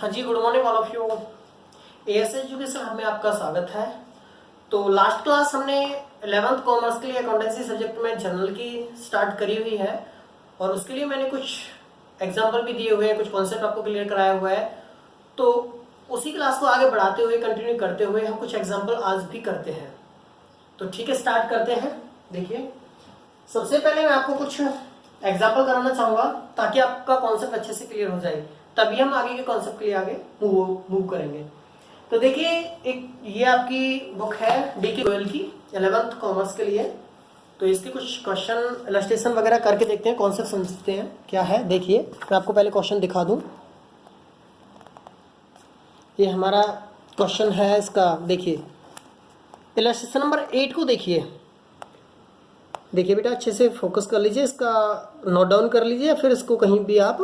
हाँ जी, good morning all of you. AS education में आपका स्वागत है। तो लास्ट क्लास हमने 11th कॉमर्स के लिए अकाउंटेंसी सब्जेक्ट में जनरल की स्टार्ट करी हुई है और उसके लिए मैंने कुछ एग्जाम्पल भी दिए हुए हैं, कुछ कॉन्सेप्ट आपको क्लियर कराया हुआ है। तो उसी क्लास को आगे बढ़ाते हुए, कंटिन्यू करते हुए हम कुछ एग्जाम्पल आज भी करते हैं। तो ठीक है, स्टार्ट करते हैं। देखिए, सबसे पहले मैं आपको कुछ एग्जाम्पल कराना चाहूँगा ताकि आपका कॉन्सेप्ट अच्छे से क्लियर हो जाए, तभी हम आगे के कॉन्सेप्ट के लिए आगे मूव करेंगे। तो देखिए, एक ये आपकी बुक है डी के गोयल की 11th कॉमर्स के लिए। तो इसके कुछ क्वेश्चन इलस्ट्रेशन वगैरह करके देखते हैं, कॉन्सेप्ट समझते हैं क्या है। देखिए, मैं आपको पहले क्वेश्चन दिखा दूं। ये हमारा क्वेश्चन है इसका। देखिए, इलस्ट्रेशन नंबर 8 को देखिए बेटा, अच्छे से फोकस कर लीजिए, इसका नोट डाउन कर लीजिए या फिर इसको कहीं भी आप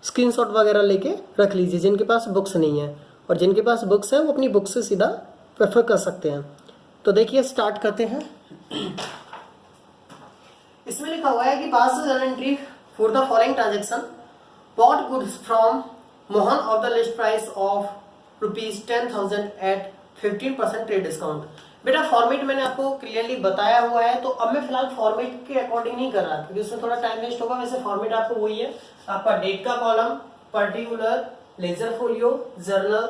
स्क्रीनशॉट वगैरह लेके रख लीजिए। जिनके पास बुक्स नहीं है और जिनके पास बुक्स है वो अपनी बुक से सीधा प्रेफर कर सकते हैं। तो देखिए, स्टार्ट करते हैं। इसमें लिखा हुआ है कि pass journal entry for the following transaction, bought goods from Mohan of the list price of ₹10,000 at 15% trade discount. बेटा, फॉर्मेट मैंने आपको क्लियरली बताया हुआ है, तो अब मैं फिलहाल फॉर्मेट के अकॉर्डिंग नहीं कर रहा क्योंकि उसमें थोड़ा टाइम वेस्ट होगा। वैसे फॉर्मेट आपको वही है, आपका डेट का column, particular, ledger folio, journal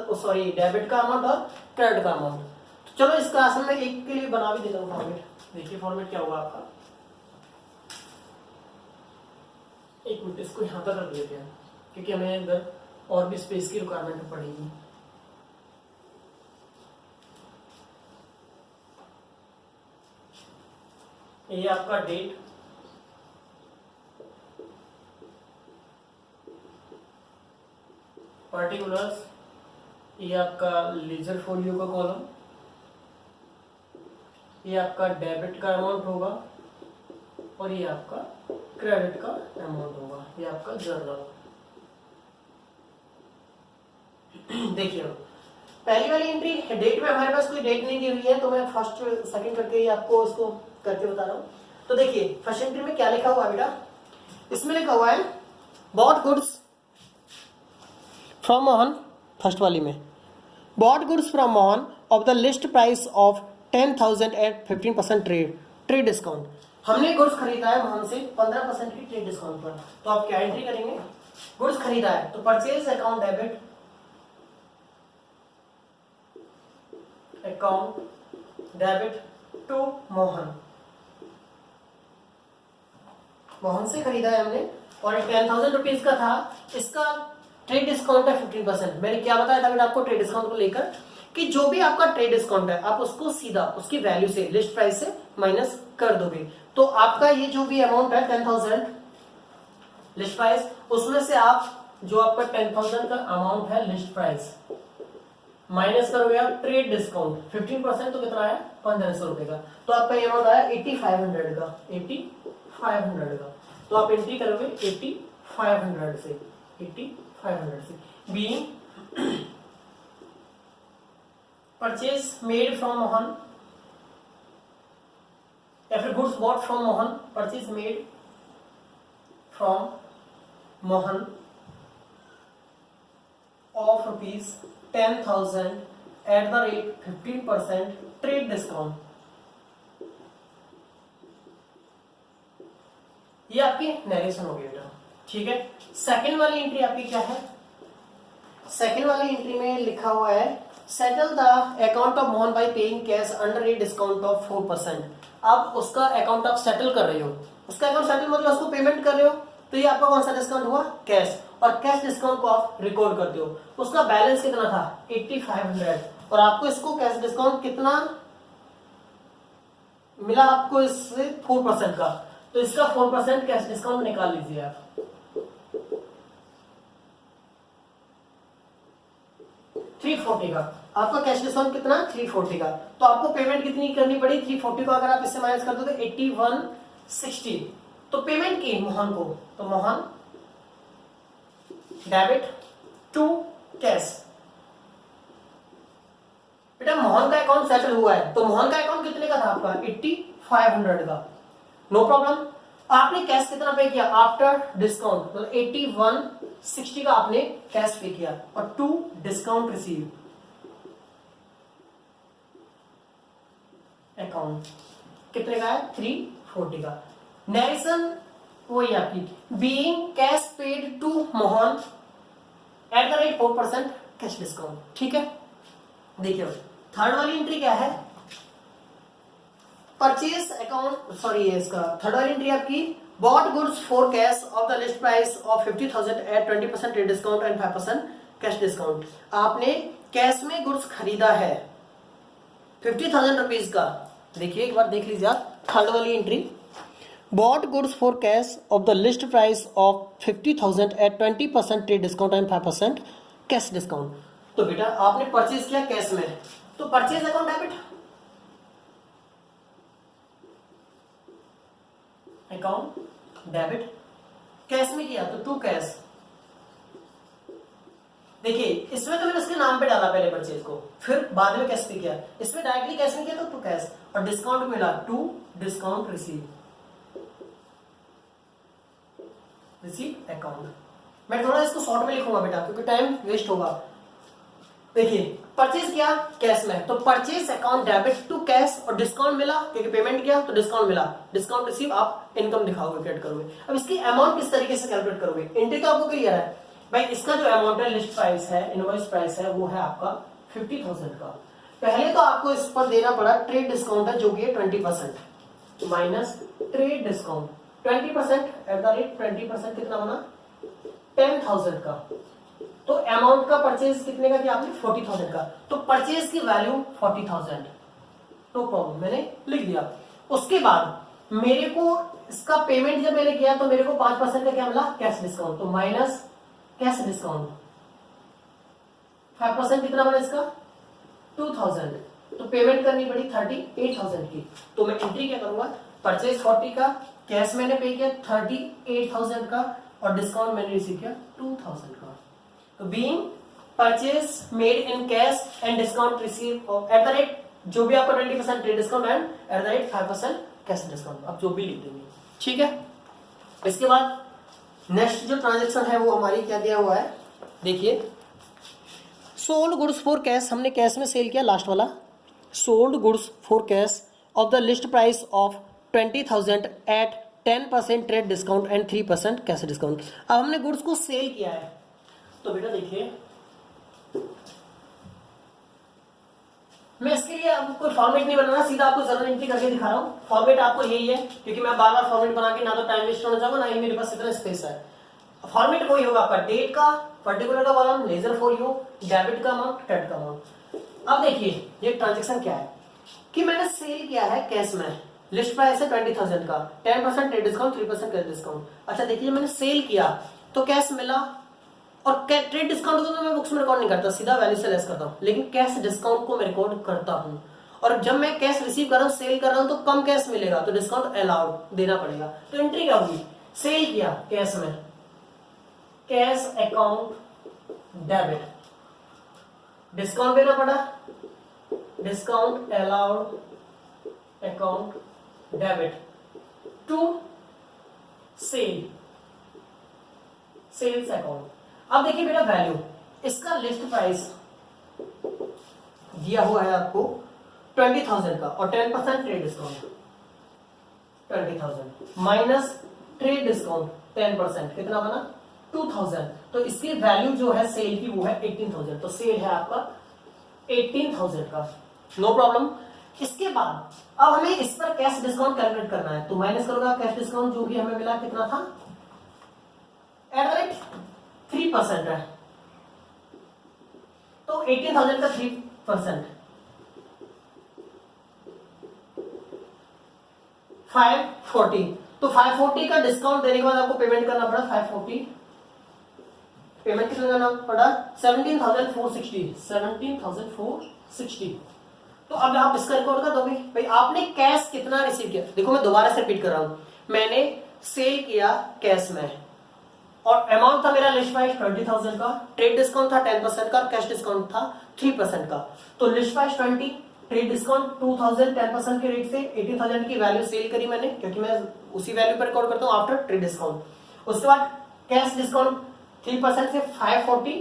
debit का अमाउंट और क्रेडिट का अमाउंट। तो चलो इस क्लास में एक के लिए बना भी देता हूँ फॉर्मेट। देखिए फॉर्मेट क्या होगा आपका। एक मिनट, इसको यहाँ पर रख लेते हैं क्योंकि हमें इधर और भी स्पेस की रिक्वायरमेंट पड़ेगी। ये आपका डेट, पर्टिकुलर्स, ये आपका लेजर फोलियो का कॉलम, ये आपका डेबिट का अमाउंट होगा और ये आपका क्रेडिट का अमाउंट होगा, ये आपका जर्नल। देखिए, पहली वाली एंट्री डेट में हमारे पास कोई डेट नहीं दी हुई है, तो मैं फर्स्ट सेकंड करके ही आपको उसको करके बता रहा हूँ। तो देखिए, फर्स्ट एंट्री में क्या लिखा हुआ है बेटा, इसमें लिखा हुआ है bought goods from Mohan. First वाली में bought goods from Mohan of the list price of 10,000 at 15% trade discount. हमने गुड्स खरीदा है मोहन से 15% की ट्रेड डिस्काउंट पर। तो आप क्या एंट्री करेंगे, गुड्स खरीदा है तो purchase account debit, account debit to Mohan. Mohan से खरीदा है हमने और 10,000 रुपीज का था। इसका ट्रेड डिस्काउंट है 15%। मैंने क्या बताया था बेटा आपको ट्रेड डिस्काउंट को लेकर, कि जो भी आपका ट्रेड डिस्काउंट है आप उसको सीधा उसकी वैल्यू से, लिस्ट प्राइस से माइनस कर दोगे। तो आपका ये जो भी अमाउंट है 10,000 लिस्ट प्राइस, उसमें से आप जो आपका 10,000 का अमाउंट है लिस्ट प्राइस माइनस करोगे आप ट्रेड डिस्काउंट 15%, तो कितना है 1,500 रुपए का। तो आपका ये अमाउंट आया 8,500 का, 8,500 का। तो आप एंट्री करोगे 8,500 से, 8,500 से। Being purchase made from Mohan या फिर goods bought from Mohan, purchase made from Mohan of ₹10,000 eight the rate 15% trade discount. ये आपकी नरेशन हो गई बेटा, ठीक है। सेकंड वाली एंट्री आपकी क्या है, सेकंड वाली एंट्री में लिखा हुआ है settle the account of Mohan bye paying cash under A discount of 4%। आप उसका अकाउंट आप सेटल कर रहे हो, उसका अकाउंट सेटल मतलब उसको पेमेंट कर रहे हो, तो ये आपका कौन सा डिस्काउंट हुआ, कैश। और कैश डिस्काउंट को आप रिकॉर्ड करते हो। उसका बैलेंस कितना था 8,500 और आपको इसको कैश डिस्काउंट कितना मिला, आपको इससे 4% का। तो इसका 4% कैश डिस्काउंट निकाल लीजिए आप। 340 का आपका कैश डिस्काउंट कितना, 340 का। तो आपको पेमेंट कितनी करनी पड़ी, 340 को अगर आप इससे माइनस कर दोगे 8160। तो पेमेंट की मोहन को, तो मोहन डेबिट टू कैश। बेटा मोहन का अकाउंट सेटल हुआ है, तो मोहन का अकाउंट कितने का था आपका 8,500 का, नो प्रॉब्लम। आपने कैश कितना पे किया आफ्टर डिस्काउंट, मतलब 60 का आपने कैश पे किया और 2 डिस्काउंट रिसीव अकाउंट कितने का है 340 का। नैरेशन वही आपकी being cash paid to Mohan at the rate 4% cash discount. ठीक है, देखिए थर्ड वाली एंट्री क्या है, परचेज अकाउंट, सॉरी ये इसका थर्ड वाली एंट्री आपकी bought goods for cash of the list price of 50,000 at 20% trade discount and 5% cash discount. आपने कैश में गुड्स खरीदा है 50,000 रुपीज का। देखिए एक बार देख लीजिए आप थर्ड वाली entry, bought goods for cash of the list price of 50,000 at 20% trade discount and 5% cash discount. तो बेटा आपने परचेज किया कैश में, तो purchase account debit, account debit, cash में किया तो टू कैश। देखिए इसमें तो मैंने उसके नाम पे डाला पहले परचेज को, फिर बाद में कैश पे किया, इसमें डायरेक्टली कैश में किया तो टू कैश, और डिस्काउंट मिला टू डिस्काउंट रिसीव अकाउंट। मैं थोड़ा इसको शॉर्ट में लिखूंगा बेटा क्योंकि टाइम वेस्ट होगा। देखिए परचेज किया कैश में तो purchase account debit to cash, और डिस्काउंट मिला क्योंकि पेमेंट किया तो डिस्काउंट मिला, डिस्काउंट रिसीव आप इनकम दिखाओगे क्रिएट करोगे। अब इसकी अमाउंट किस तरीके से कैलकुलेट करोगे, एंट्री तो आपको क्लियर है भाई, इसका जो अमाउंट है लिस्ट प्राइस है इनवॉइस प्राइस है वो है आपका 50,000 का। पहले तो आपको इस पर देना पड़ा ट्रेड डिस्काउंट है जो कि है 20% minus trade discount 20% eight the rate 20% कितना बना 10,000 का। तो अमाउंट का परचेज कितने का किया आपने 40,000 का, तो परचेज की वैल्यू 40,000, नो प्रॉब्लम मैंने लिख दिया। उसके बाद मेरे को इसका पेमेंट जब मैंने किया तो मेरे को 5% का क्या मिला कैश डिस्काउंट, तो माइनस कैश डिस्काउंट 5% कितना बना इसका 2,000, तो पेमेंट करनी पड़ी 38,000 की। तो मैं एंट्री क्या करूंगा, परचेज 40 का, कैश मैंने पे किया 38,000 का, और डिस्काउंट मैंने रिसीव किया 2,000 का। तो being purchase made in cash and discount receive at the rate जो भी आपका 20% trade discount and eight the rate 5% cash discount, आप जो भी लिख देंगे। ठीक है, इसके बाद नेक्स्ट जो ट्रांजेक्शन है वो हमारी क्या दिया हुआ है, देखिए सोल्ड गुड्स फॉर कैश, हमने कैश में सेल किया लास्ट वाला, sold goods for cash of the list price of 20,000 at 10% trade discount and 3% cash discount. अब हमने गुड्स को सेल किया है, तो बेटा देखिए मैं इसके लिए अब कोई फॉर्मेट नहीं बनाना, सीधा आपको जरूर एंट्री करके दिखा रहा हूँ। फॉर्मेट आपको यही है क्योंकि मैं बार बार फॉर्मेट बना के ना तो टाइम वेस्ट होना चाहूंगा ना ही मेरे पास इतना स्पेस है। फॉर्मेट कोई होगा आपका डेट का, पर्टिकुलर का कॉलम, लेजर फोलियो, डेबिट का अमाउंट, क्रेडिट का अमाउंट। अब देखिए ये ट्रांजेक्शन क्या है कि मैंने सेल किया है कैश में, लिस्ट प्राइस है 20,000 का, 10% ट्रेड डिस्काउंट 3% कैश डिस्काउंट। अच्छा देखिए मैंने सेल किया तो कैश मिला, और ट्रेड डिस्काउंट को तो मैं बुक्स में रिकॉर्ड नहीं करता, सीधा वैल्यू से लेस करता हूँ, लेकिन कैश डिस्काउंट को मैं रिकॉर्ड करता हूँ। और जब मैं कैश रिसीव कर रहा हूँ सेल कर रहा हूँ तो कम कैश मिलेगा तो डिस्काउंट अलाउड देना पड़ेगा। तो एंट्री क्या होगी, सेल किया कैश में, कैश अकाउंट डेबिट, डिस्काउंट देना पड़ा, discount allowed account debit to sale, sales account. अब देखिए बेटा वैल्यू, इसका लिस्ट प्राइस दिया हुआ है आपको 20,000 का और 10% trade discount 20,000 minus trade discount 10% कितना बना 2,000। तो इसकी वैल्यू जो है सेल की वो है 18,000, तो सेल है आपका 18,000 का, नो प्रॉब्लम। इसके बाद अब हमें इस पर कैश डिस्काउंट कैलकुलेट करना है, तो माइनस करोगे कैश डिस्काउंट जो कि हमें मिला कितना था एट द रेट 3% है, तो 18,000 का 3% 540, तो 540 का डिस्काउंट देने के बाद आपको पेमेंट करना पड़ा 540, पेमेंट कितना करना पड़ा 17,460, 17,460। तो अब आप इसका रिकॉर्ड कर दोगे भाई आपने कैश कितना रिसीव किया। देखो मैं दोबारा से रिपीट कर रहा हूं, मैंने सेल किया कैश में और अमाउंट था मेरा लिस्ट प्राइस 20,000 का, ट्रेड डिस्काउंट था 10% का, कैश डिस्काउंट था 3% का। तो लिस्ट प्राइस 20, ट्रेड डिस्काउंट 2,000, 10% के रेट से 18,000 की वैल्यू सेल करी मैंने क्योंकि मैं उसी वैल्यू पर रिकॉर्ड करता हूँ आफ्टर ट्रेड डिस्काउंट। उसके बाद कैश डिस्काउंट 3% से 540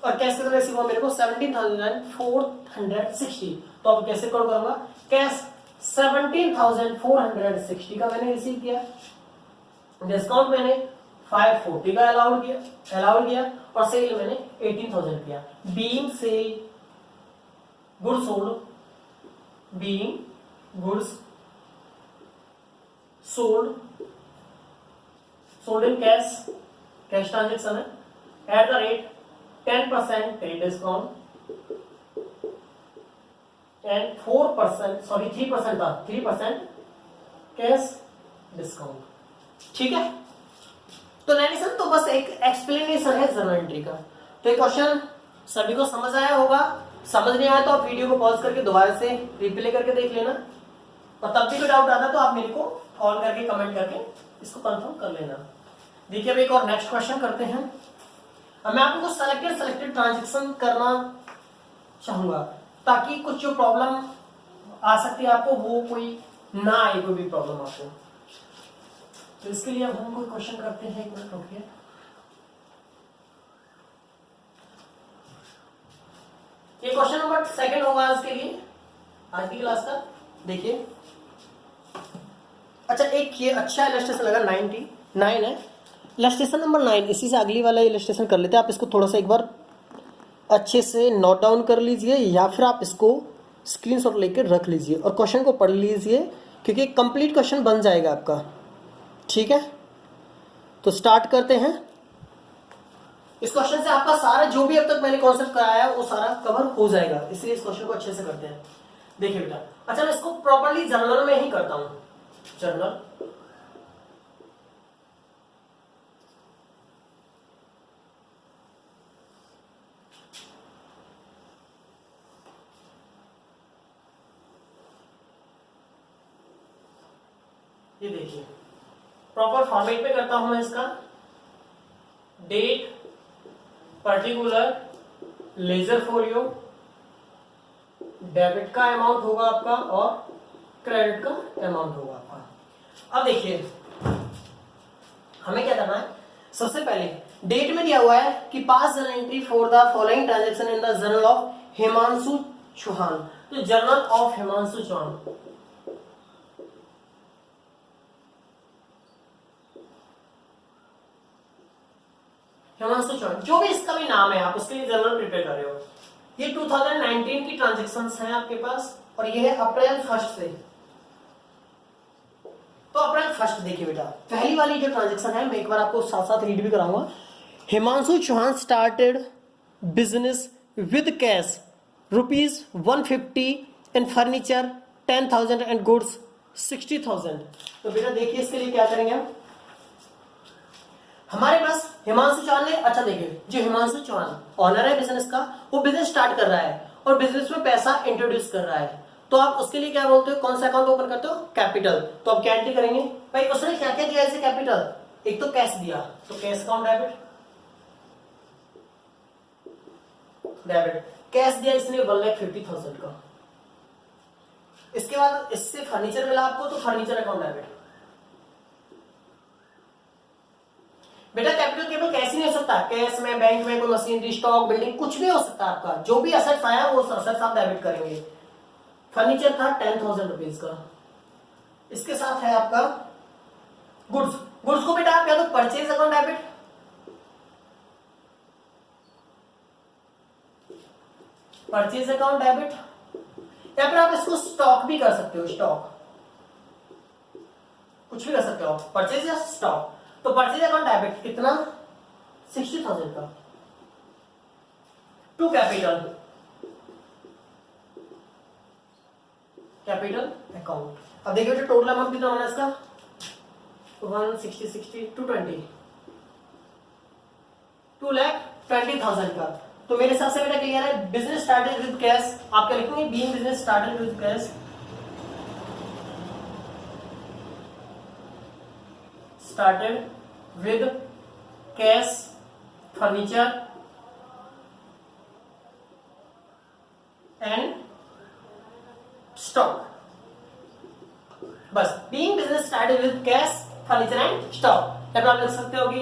और कैश कितना रिसीव हुआ मेरे को 17,460। तो अब कैसे कॉल करूंगा, कैश 17,460 का मैंने रिसीव किया, डिस्काउंट मैंने 540 का अलाउड किया और सेल मैंने 18,000 किया। Being sale goods sold, being goods sold in cash transaction है, at the rate 10% paid discount and 3% cash discount. ठीक है, तो नैरेशन तो बस एक एक्सप्लेनेशन है जर्नल एंट्री का। तो ये क्वेश्चन सभी को समझ आया होगा, समझ नहीं आया तो आप वीडियो को पॉज करके दोबारा से रिप्ले करके देख लेना, और तब भी कोई डाउट आता तो आप मेरे को कॉल करके कमेंट करके इसको कंफर्म कर लेना। देखिए अब एक और नेक्स्ट क्वेश्चन करते हैं। अब मैं आपको सेलेक्टेड ट्रांजेक्शन करना चाहूंगा ताकि कुछ जो प्रॉब्लम आ सकती है आपको वो कोई ना आए, कोई भी प्रॉब्लम आपको। तो इसके लिए अब हम कोई क्वेश्चन करते हैं, एक मिनट रुकिए। ये क्वेश्चन नंबर 2 होगा आज के लिए, आज की क्लास का। देखिए अच्छा, एक ये अच्छा इलस्ट्रेशन लगा 99 है, इलस्ट्रेशन नंबर 9, इसी से अगली वाला इलस्ट्रेशन कर लेते हैं। आप इसको थोड़ा सा एक बार अच्छे से नोट डाउन कर लीजिए या फिर आप इसको स्क्रीनशॉट लेकर रख लीजिए और क्वेश्चन को पढ़ लीजिए, क्योंकि एक कंप्लीट क्वेश्चन बन जाएगा आपका। ठीक है, तो स्टार्ट करते हैं। इस क्वेश्चन से आपका सारा जो भी अब तक मैंने कॉन्सेप्ट कराया है वो सारा कवर हो जाएगा, इसलिए इस क्वेश्चन को अच्छे से करते हैं। देखिए बेटा, अच्छा मैं इसको प्रॉपर्ली जर्नल में ही करता हूं। जर्नल ये देखिए प्रॉपर फॉर्मेट में करता हूं मैं इसका। Date, particular, ledger folio, debit का अमाउंट होगा आपका और क्रेडिट का अमाउंट होगा आपका। अब देखिए हमें क्या करना है, सबसे पहले डेट में दिया हुआ है कि pass journal entry for the following transaction in the journal of Himanshu Chauhan. तो जर्नल ऑफ हिमांशु चौहान, हिमांशु चौहान जो भी इसका भी नाम है, आप उसके लिए जर्नल प्रिपेयर कर रहे हो। ये 2019 की ट्रांजैक्शंस हैं आपके पास और ये है अप्रैल 1 से। तो अप्रैल 1 देखिए बेटा, पहली वाली जो ट्रांजैक्शन है मैं एक बार आपको साथ साथ रीड भी कराऊंगा। Himanshu Chauhan started business with cash ₹150 in furniture 10,000 and goods 60,000। तो बेटा देखिए इसके लिए क्या करेंगे हम, हमारे पास हिमांशु चौहान ने, अच्छा देखिए जो हिमांशु चौहान ऑनर है बिजनेस का, वो बिजनेस स्टार्ट कर रहा है और बिजनेस में पैसा इंट्रोड्यूस कर रहा है। तो आप उसके लिए क्या बोलते हो, कौन सा अकाउंट ओपन करते हो, कैपिटल। तो आप क्या एंट्री करेंगे भाई, उसने क्या क्या दिया ऐसे कैपिटल, एक तो कैश दिया तो कैश अकाउंट डेबिट, कैश दिया इसने 1,50,000 का। इसके बाद इससे फर्नीचर मिला आपको तो फर्नीचर अकाउंट डेबिट। बेटा कैपिटल केवल कैश ही नहीं हो सकता, कैश में, बैंक में, कोई मशीनरी, स्टॉक, बिल्डिंग, कुछ भी हो सकता है आपका। जो भी असेट्स आया वो असेट्स आप डेबिट करेंगे। फर्नीचर था 10,000 रुपीज का। इसके साथ है आपका गुड्स, गुड्स को बेटा आप या तो purchase account debit, purchase account debit, या फिर आप इसको स्टॉक भी कर सकते हो, स्टॉक कुछ भी कर सकते हो, परचेज या स्टॉक। तो परचेज अकाउंट डेबिट कितना, 60,000 का। To capital, capital account. अब देखिए बेटा टोटल अमाउंट कितना होना है इसका, 160, 60, 220, 2,20,000 का। तो मेरे हिसाब से बेटा क्लियर है, बिजनेस स्टार्टेड विद कैश, आप क्या लिखेंगे, being business started with cash, started with cash, furniture and stock. बस being business started with cash, furniture and stock, अब आप लिख सकते हो कि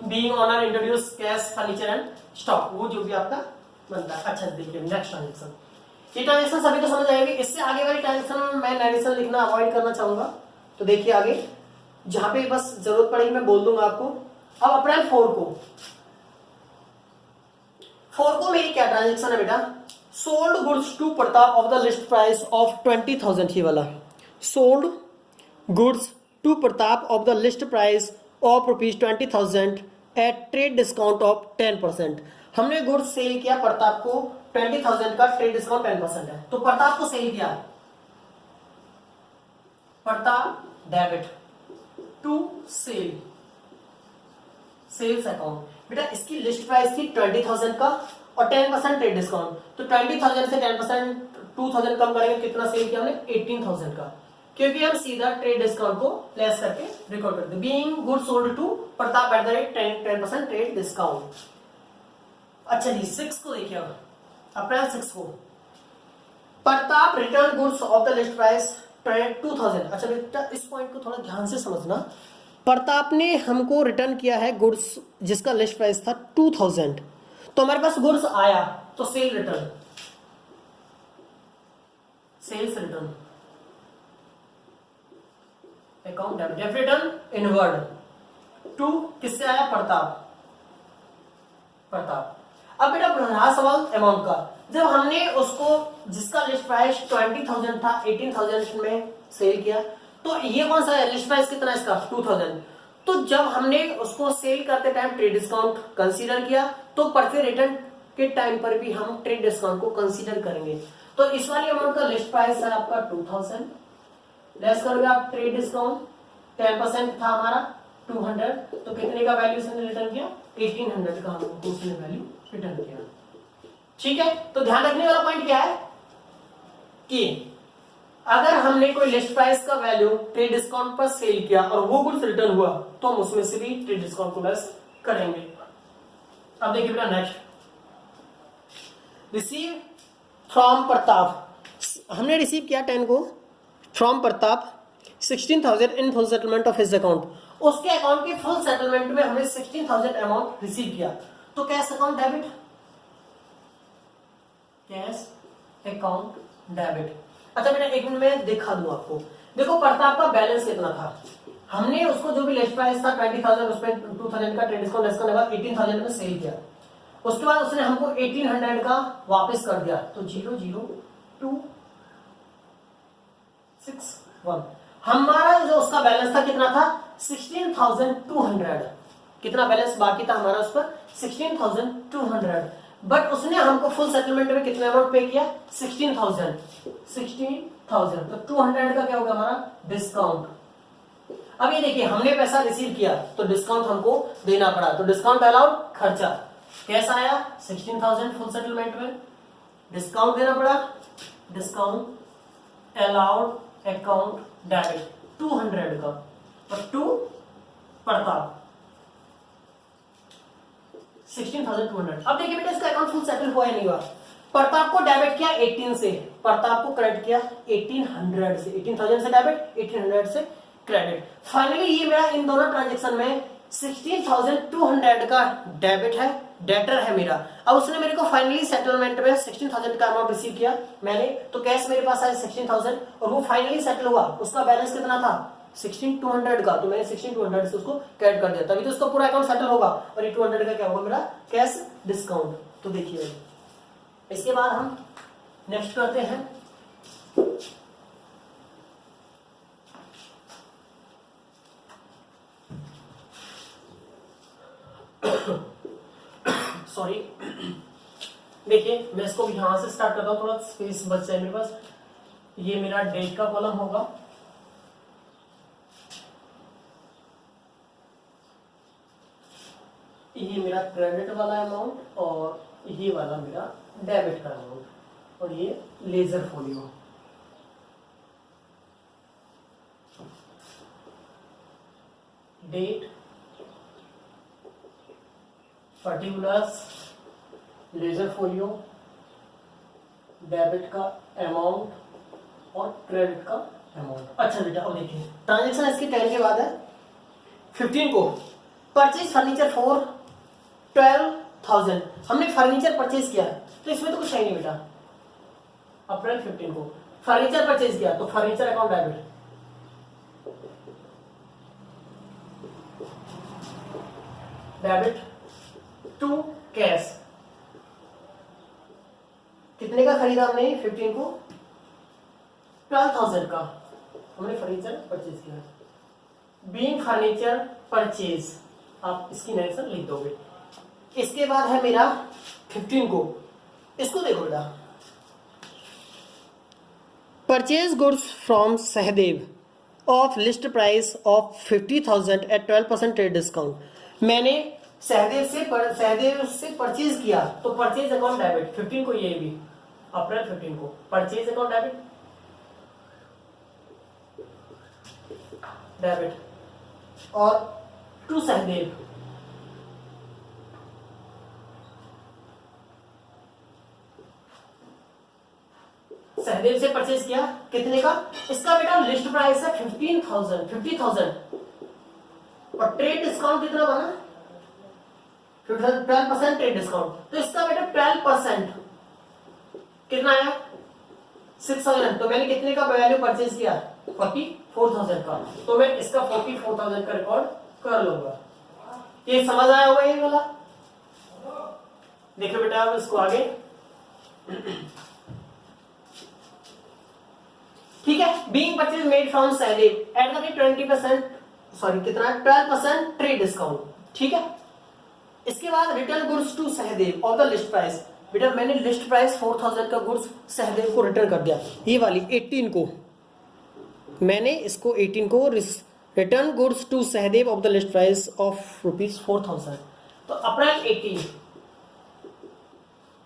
being owner introduce cash furniture and stock, वो जो भी आपका बनता है। अच्छा देखिए नेक्स्ट ट्रांजेक्शन, ये ट्रांजेक्शन सभी को समझ आएगी। इससे आगे वाली ट्रांजेक्शन मैं नरेशन लिखना अवॉइड करना चाहूंगा। तो देखिए आगे जहां पे बस जरूरत पड़ेगी मैं बोल दूंगा आपको। अब अप्रैल 4 को मेरी क्या ट्रांजेक्शन है बेटा, sold goods to Pratap of the list price of 20,000, ये वाला sold goods to Pratap of the list price of ₹20,000 at trade discount of 10%। हमने गुड्स सेल किया प्रताप को 20,000 का, ट्रेड डिस्काउंट 10% है, तो प्रताप को सेल किया, Pratap debit to sale, sales account. बेटा इसकी लिस्ट प्राइस थी 20,000 का और 10% ट्रेड डिस्काउंट, तो 20,000 से 10% 2,000 कम करेंगे, कितना सेल किया हमने 18,000 का, क्योंकि हम सीधा ट्रेड डिस्काउंट को लेस करके रिकॉर्ड करते हैं। Being good sold to Pratap at the rate 10% trade discount. अच्छा जी 6 को देखिए, अब अप्रैल 6 को Pratap return goods of the list price 2,000। अच्छा बेटा इस पॉइंट को थोड़ा ध्यान से समझना, प्रताप ने हमको रिटर्न किया है गुड्स जिसका लिस्ट प्राइस था 2,000, तो हमारे पास गुड्स आया तो sale return, sales return account debit return inward to किससे आया, प्रताप, प्रताप। अब बेटा रहा सवाल अमाउंट का, जब हमने उसको जिसका लिस्ट प्राइस 20,000 था 18,000 में सेल किया, तो ये कौन सा है, लिस्ट प्राइस कितना है इसका 2,000, तो जब हमने उसको सेल करते टाइम ट्रेड डिस्काउंट कंसीडर किया, तो परचेज रिटर्न के टाइम पर भी हम ट्रेड डिस्काउंट को कंसीडर करेंगे। तो इस वाली अमाउंट का लिस्ट प्राइस है आपका 2,000, लेस करोगे आप ट्रेड डिस्काउंट 10% था हमारा 200, तो कितने का वैल्यू उसने रिटर्न किया 1800 का हमको उसने वैल्यू रिटर्न किया। ठीक है, तो ध्यान रखने वाला पॉइंट क्या है कि अगर हमने कोई लिस्ट प्राइस का वैल्यू ट्रेड डिस्काउंट पर सेल किया और वो गुड्स रिटर्न हुआ, तो हम उसमें से भी ट्रेड डिस्काउंट को लेस करेंगे। अब देखिए बेटा नेक्स्ट, रिसीव फ्रॉम प्रताप, हमने रिसीव किया 10 को from Pratap 16,000 in full settlement of his account, उसके अकाउंट के फुल सेटलमेंट में हमने 16,000 अमाउंट रिसीव किया, तो cash account debit, cash account debit. अच्छा बेटा एक मिनट में दिखा दूं आपको, देखो प्रताप का बैलेंस कितना था, हमने उसको जो भी लिस्ट प्राइस था 20,000 उसमें 2,000 का ट्रेड डिस्काउंट लेस करने के बाद 18,000 में सेल किया, उसके बाद उसने हमको 1800 का वापस कर दिया, तो 00261 हमारा जो उसका बैलेंस था कितना था 16,200, कितना बैलेंस बाकी था हमारा उस पर 16,200, बट उसने हमको फुल सेटलमेंट में कितना अमाउंट पे किया 16,000, तो 200 का क्या होगा हमारा डिस्काउंट। अब ये देखिए हमने पैसा रिसीव किया तो डिस्काउंट हमको देना पड़ा, तो डिस्काउंट अलाउड खर्चा कैसा आया 16,000 फुल सेटलमेंट में, डिस्काउंट देना पड़ा, डिस्काउंट अलाउड अकाउंट डेबिट 200 का, और 2 प्रताप 16,200। अब देखिए बेटा इसका अकाउंट फुल सेटल हुआ या नहीं हुआ, प्रताप को डेबिट किया 18 से, प्रताप को क्रेडिट किया 1800 से, 18,000 से डेबिट 1800 से क्रेडिट। फाइनली ये मेरा इन दोनों ट्रांजेक्शन में 16,200 का डेबिट है, डेटर है मेरा। अब उसने मेरे को फाइनली सेटलमेंट में 16,000 का अमाउंट रिसीव किया मैंने, तो कैश मेरे पास आया 16,000 और वो फाइनली सेटल हुआ, उसका बैलेंस कितना था 16,200 का, तो मैंने 16,200 से उसको क्रेडिट कर दिया, तभी तो उसका पूरा अकाउंट सेटल होगा, और ये 200 का क्या होगा मेरा कैश डिस्काउंट। तो देखिए इसके बाद हम नेक्स्ट करते हैं सॉरी देखिए मैं इसको यहां से स्टार्ट करता हूं, थोड़ा स्पेस बच जाए मेरे पास। ये मेरा डेट का कॉलम होगा, ये मेरा क्रेडिट वाला अमाउंट और ये वाला मेरा डेबिट का अमाउंट, और ये ledger folio. Date, particulars, ledger folio, debit का अमाउंट और क्रेडिट का अमाउंट। अच्छा बेटा अब देखिए ट्रांजेक्शन इसके 10 के बाद है, 15 को परचेज फर्नीचर फॉर 12,000, हमने फर्नीचर परचेज किया है तो इसमें तो कुछ है नहीं बेटा। अप्रैल 15 को फर्नीचर परचेज किया तो furniture account debit, debit to cash. कितने का खरीदा हमने 15 को? 12,000 का हमने फर्नीचर परचेज किया। बीइंग फर्नीचर परचेज, आप इसकी नरेशन लिख दोगे। इसके बाद है मेरा 15 को, इसको देखो बेटा, purchase goods from Sahdev of list price of 50,000 at 12% trade discount. मैंने सहदेव से परचेज किया तो परचेज अकाउंट डेबिट 15 को, ये भी अप्रैल 15 को परचेज अकाउंट डेबिट और टू सहदेव, सहदेव से परचेज किया कितने का? इसका बेटा लिस्ट प्राइस है 50,000 और ट्रेड डिस्काउंट कितना बना? 12% ट्रेड डिस्काउंट, तो इसका बेटा 12% कितना आया? 6,000। तो मैंने कितने का वैल्यू परचेज किया? 44,000 का, तो मैं इसका 44,000 का रिकॉर्ड कर लूंगा। ये समझ आया होगा ये वाला? देखिए बेटा अब इसको आगे, ठीक है। Being purchase made from Sahdev at the rate 20%, sorry कितना, 12% ट्रेड डिस्काउंट, ठीक है। इसके बाद return goods to Sahdev of the list price. बेटा मैंने लिस्ट प्राइस 4,000 का गुड्स सहदेव को रिटर्न कर दिया, ये वाली 18 को मैंने इसको 18 को return goods to Sahdev of the list price of ₹4,000। तो अप्रैल 18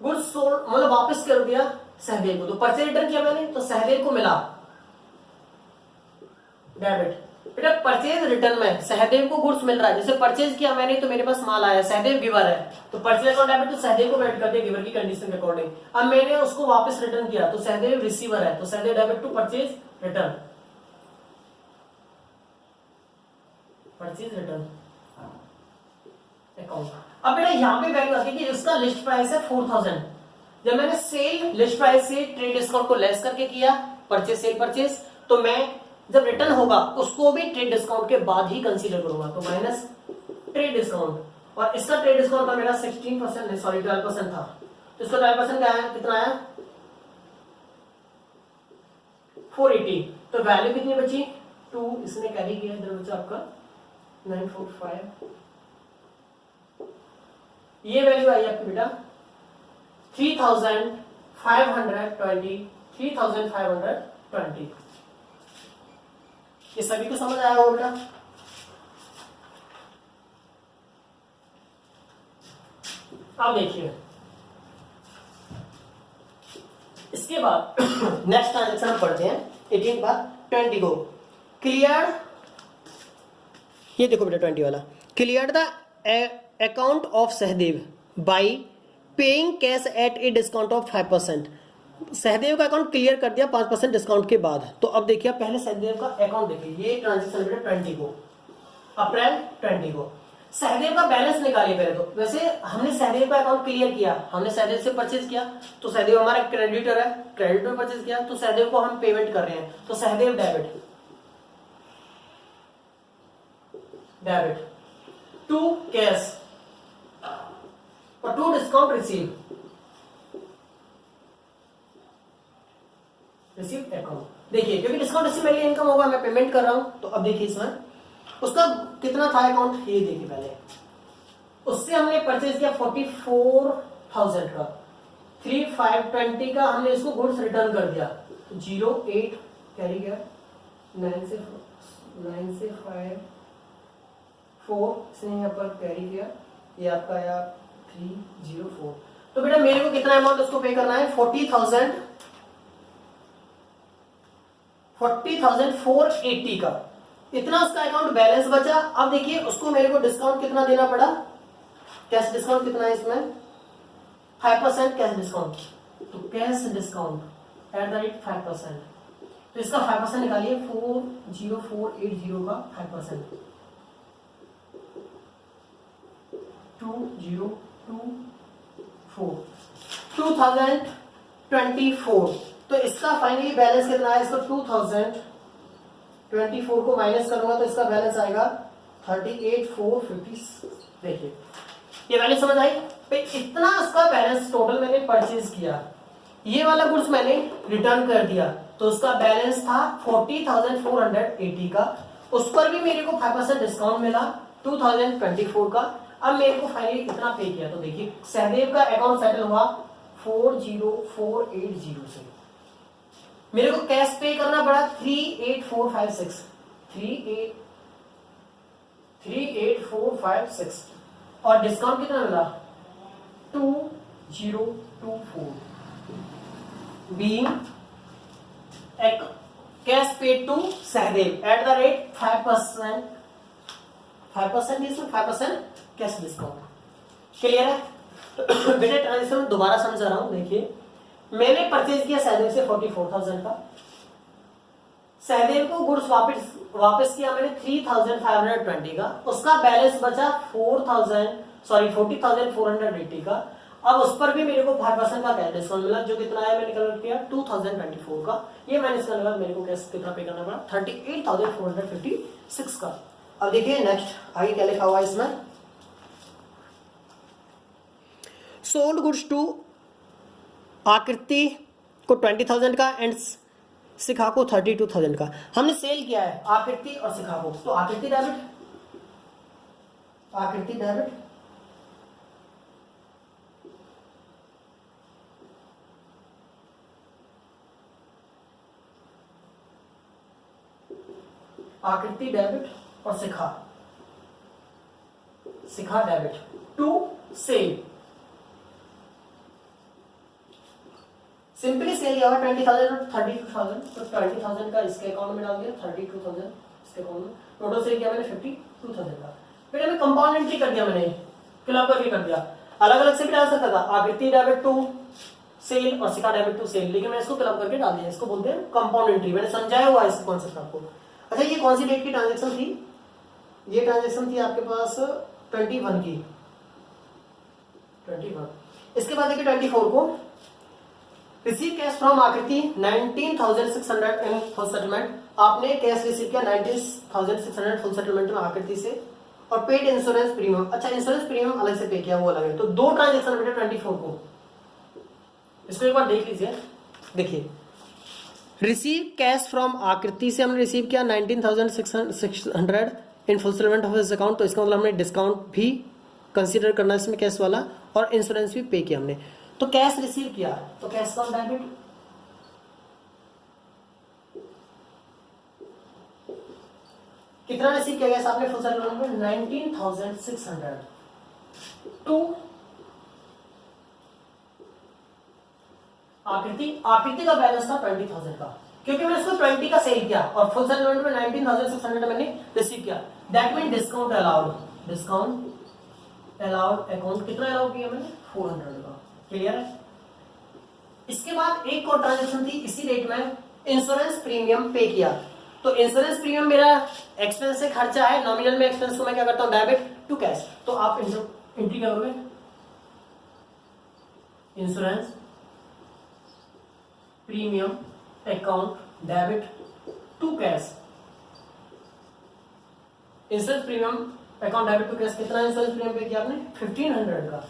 गुड्स सोल्ड, मतलब वापस कर दिया सहदेव को। तो परचेज रिटर्न किया मैंने तो सहदेव को मिला डेबिट। बेटा परचेज रिटर्न में सहदेव को गुड्स मिल रहा है, जैसे परचेज किया मैंने तो मेरे पास माल आया, सहदेव गिवर है तो परचेज अकाउंट डेबिट तो सहदेव को क्रेडिट कर दिया गिवर की कंडीशन के अकॉर्डिंग। अब मैंने उसको वापस रिटर्न किया तो सहदेव रिसीवर है तो Sahdev debit to purchase return, purchase return account. अब बेटा यहाँ पे वैल्यू आती है कि इसका लिस्ट प्राइस है 4,000। जब मैंने सेल लिस्ट प्राइस से ट्रेड डिस्काउंट को लेस करके किया परचेज सेल परचेज, तो मैं जब रिटर्न होगा उसको भी ट्रेड डिस्काउंट के बाद ही कंसीडर करूंगा, तो माइनस ट्रेड डिस्काउंट। और इसका ट्रेड डिस्काउंट था मेरा 16% नहीं सॉरी 12% था, तो इसका 12% क्या आया, कितना आया 480। तो वैल्यू कितनी बची 2, इसने कैरी किया इधर बचा आपका 945, ये वैल्यू आई आपकी बेटा 3,520। ये सभी को समझ आया होगा बेटा? अब देखिए इसके बाद नेक्स्ट ट्रांजेक्शन हम पढ़ते हैं 18 के बाद 20 को। क्लियर, ये देखो बेटा 20 वाला, clear the account of Sahdev by paying cash at a discount of 5%। Sahdev का अकाउंट क्लियर कर दिया 5% डिस्काउंट के बाद। तो अब देखिए पहले सहदेव का अकाउंट देखिए, ये ट्रांजेक्शन बेटा 20 को, अप्रैल 20 को सहदेव का बैलेंस निकालिए पहले। तो वैसे हमने सहदेव का अकाउंट क्लियर किया, हमने सहदेव से परचेज किया तो सहदेव हमारा क्रेडिटर है, क्रेडिट में परचेज किया तो सहदेव को हम पेमेंट कर रहे हैं, तो सहदेव डेबिट टू कैश और टू डिस्काउंट रिसीव अकाउंट। देखिए क्योंकि डिस्काउंट रिसीव मेरे लिए इनकम होगा, मैं पेमेंट कर रहा हूं, तो अब देखिए इसमें उसका कितना था अकाउंट, ये देखिए पहले उससे हमने परचेज किया 44,000 का, 3,520 का हमने इसको गुड्स रिटर्न कर दिया, 08 कैरी गया 9 से 5 4 इसने यहाँ पर कैरी किया, ये आपका आया 304। तो बेटा मेरे को कितना अमाउंट उसको पे करना है 40,480 का, इतना उसका अकाउंट बैलेंस बचा। अब देखिए उसको मेरे को डिस्काउंट कितना देना पड़ा, कैश डिस्काउंट कितना है इसमें 5% कैश डिस्काउंट, तो cash discount at the rate 5%, तो इसका 5% निकालिए 40480 का 5%, 2024 2024। तो इसका फाइनली बैलेंस कितना है? इसको 2024 को माइनस करूंगा तो इसका बैलेंस आएगा 38,456। देखिए ये वैल्यू समझ आई? इतना इसका बैलेंस टोटल मैंने परचेज किया, ये वाला गुड्स मैंने रिटर्न कर दिया, तो उसका बैलेंस था 40,480 का। उस पर भी मेरे को 5% डिस्काउंट मिला 2024 का। अब मेरे को फाइनली कितना पे किया? तो देखिए सहदेव का अकाउंट सेटल हुआ 40480 से। मेरे को कैश पे करना पड़ा 38456 38456 और डिस्काउंट कितना मिला 2024 being cash paid to Sahdev @ 5% cash discount. Clear है? बेटे ट्रांजेक्शन दोबारा समझा रहा हूं। देखिए मैंने परचेज किया सहदेव से 44,000 का, सहदेव को गुड्स वापस किया मैंने 3,520 का, उसका बैलेंस बचा 40,480 का। अब उस पर भी मेरे को 5% का कैश डिस्काउंट मिला, जो कितना है मैंने कैलकुलेट किया 2024 का। ये माइनस करने के बाद मेरे को कैश कितना पे करना पड़ा 38,456 का। अब देखिए नेक्स्ट आगे क्या लिखा हुआ है इसमें, सोल्ड गुड्स टू आकृति को 20,000 का एंड शिखा को 32,000 का। हमने सेल किया है आकृति और शिखा को, तो आकृति डेबिट और Shikha debit to sale. Simply sale किया हुआ 20,000 और 32,000, तो 20,000 का इसके अकाउंट में डाल दिया, 32,000 इसके अकाउंट में। टोटल सेल किया मैंने 52,000 का। फिर मैंने कंपाउंड एंट्री कर दिया, मैंने क्लब करके कर दिया। अलग अलग से भी डाल सकता था, आकृति डेबिट टू सेल और शिखा डेबिट टू सेल, लेकिन मैंने इसको क्लब करके डाल दिया। इसको बोलते हैं कंपाउंड एंट्री। मैंने समझाया हुआ इस कॉन्सेप्ट आपको। अच्छा ये कौन सी डेट की ट्रांजेक्शन थी? ये ट्रांजेक्शन थी आपके पास 21 की, 21। इसके बाद देखिए 24 को रिसीव कैश फ्रॉम आकृति 19,600 इन फुल सेटलमेंट। आपने कैश रिसीव किया 19,600 फुल सेटलमेंट में आकृति से, और पेड इंश्योरेंस प्रीमियम। अच्छा इंश्योरेंस प्रीमियम अलग से पे किया, वो अलग है। तो दो ट्रांजेक्शन बेटे 24 को, इसको एक बार देख लीजिए। देखिए रिसीव कैश फ्रॉम आकृति से हमने रिसीव किया 19,600 in full settlement of his account, तो इसका मतलब हमने डिस्काउंट भी कंसीडर करना है इसमें कैश वाला, और इंश्योरेंस भी पे किया हमने। तो कैश रिसीव किया तो कैश का डेबिट, कितना रिसीव किया गया आपने फुल सेटलमेंट में 19,600 टू आकृति का बैलेंस था 20,000 का, क्योंकि मैंने उसको 20 का सेल किया और फुल सेटलमेंट में 19,600 मैंने रिसीव किया। That mean discount allowed account कितना अलाउ किया मैंने 400 का। क्लियर है? इसके बाद एक और ट्रांजेक्शन थी इसी रेट में, इंश्योरेंस प्रीमियम पे किया। तो इंश्योरेंस प्रीमियम मेरा एक्सपेंस से खर्चा है, नॉमिनल में एक्सपेंस को मैं क्या करता हूं डेबिट टू कैश। तो आप एंट्री करोगे insurance premium account debit to cash. Insurance premium account debit to cash, कितना इंश्योरेंस प्रीमियम पे किया आपने 1,500 का।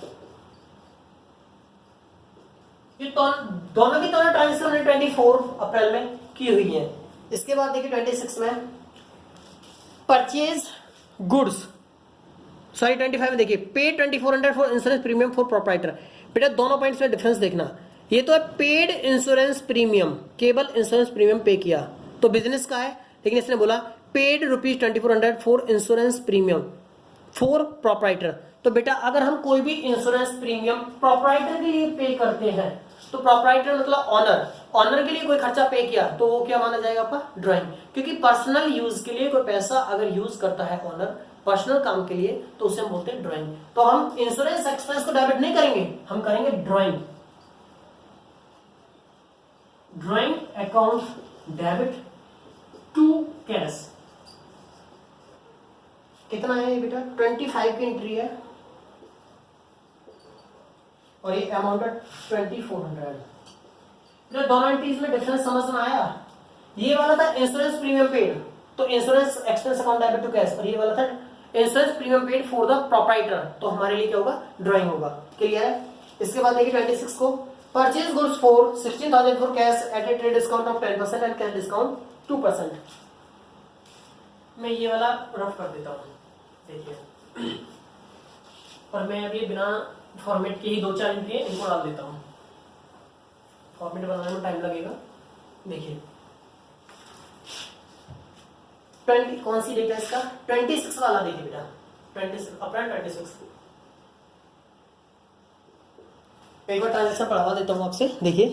ये दोनों की दोनों ट्रांजेक्शन 24 अप्रैल में की हुई है। इसके बाद देखिए 26 में परचेज गुड्स, सॉरी 25 में देखिए paid 2,400 for insurance premium for proprietor. बेटा दोनों पॉइंट्स में डिफरेंस देखना, ये तो है पेड इंश्योरेंस प्रीमियम, केवल इंश्योरेंस प्रीमियम पे किया तो बिजनेस का है, लेकिन इसने बोला paid ₹2,400 for insurance premium for proprietor. तो बेटा अगर हम कोई भी इंश्योरेंस प्रीमियम प्रोप्राइटर के लिए पे करते हैं, तो प्रोप्राइटर मतलब ऑनर के लिए कोई खर्चा पे किया तो वो क्या माना जाएगा आपका ड्राइंग, क्योंकि पर्सनल यूज के लिए कोई पैसा अगर यूज करता है ऑनर पर्सनल काम के लिए तो उसे हम बोलते हैं ड्राइंग। तो हम इंश्योरेंस एक्सपेंस को डेबिट नहीं करेंगे, हम करेंगे drawing account debit to cash. कितना है बेटा 25 की एंट्री है, और ये अमाउंट है 2400। तो दोनों एंट्रीज में डिफरेंस समझ में आया। ये वाला था इंश्योरेंस प्रीमियम पेड, तो insurance expense account debit to cash, और ये वाला था insurance premium paid for the proprietor, तो हमारे लिए क्या होगा, ड्राइंग होगा। क्लियर है। इसके बाद देखिए 26 को, purchase goods for 16,000 for cash at a trade discount of 10% and cash discount 2%। मैं ये वाला रफ कर देता हूँ, देखिए, और मैं अभी बिना फॉर्मेट के ही 2-4 एंट्री इनको डाल देता हूँ, फॉर्मेट बनाने में टाइम लगेगा। देखिए 20 कौन सी डेट है इसका, 26 वाला देखिए बेटा, 26 अप्रैल 26। एक बार ट्रांजेक्शन पढ़वा देता हूँ आपसे, देखिए,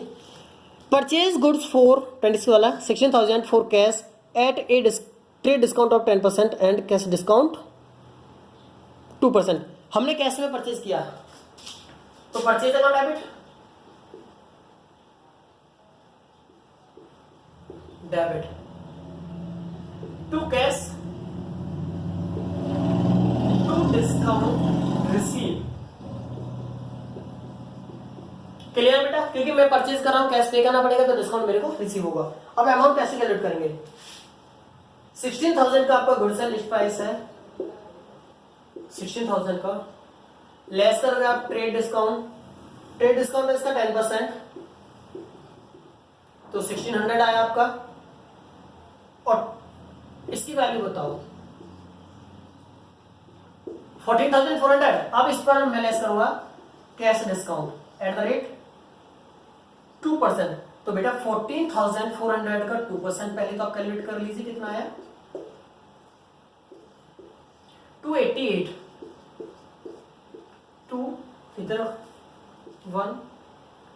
परचेज गुड्स फॉर 26 वाला 16,000 for cash at a trade discount of 10% and cash discount 2%। हमने कैश में परचेज किया, तो purchase account debit, debit to cash to discount receive. Clear बेटा, क्योंकि मैं परचेज कर रहा हूं, कैश पे करना पड़ेगा, तो डिस्काउंट मेरे को रिसीव होगा। अब अमाउंट कैसे कैलकुलेट करेंगे, 16,000 का आपका गुड्स एंड लिस्ट प्राइस है, 16,000 का लेस करोगे आप ट्रेड डिस्काउंट, ट्रेड डिस्काउंट इसका 10%, तो 1600 आया आपका, और इसकी वैल्यू बताओ 14,400। अब इस पर मैं लेस करूंगा cash discount at the rate 2%, तो बेटा 14,400 का 2% पहले तो आप कैलकुलेट कर लीजिए, कितना आया 288, 2 इधर 1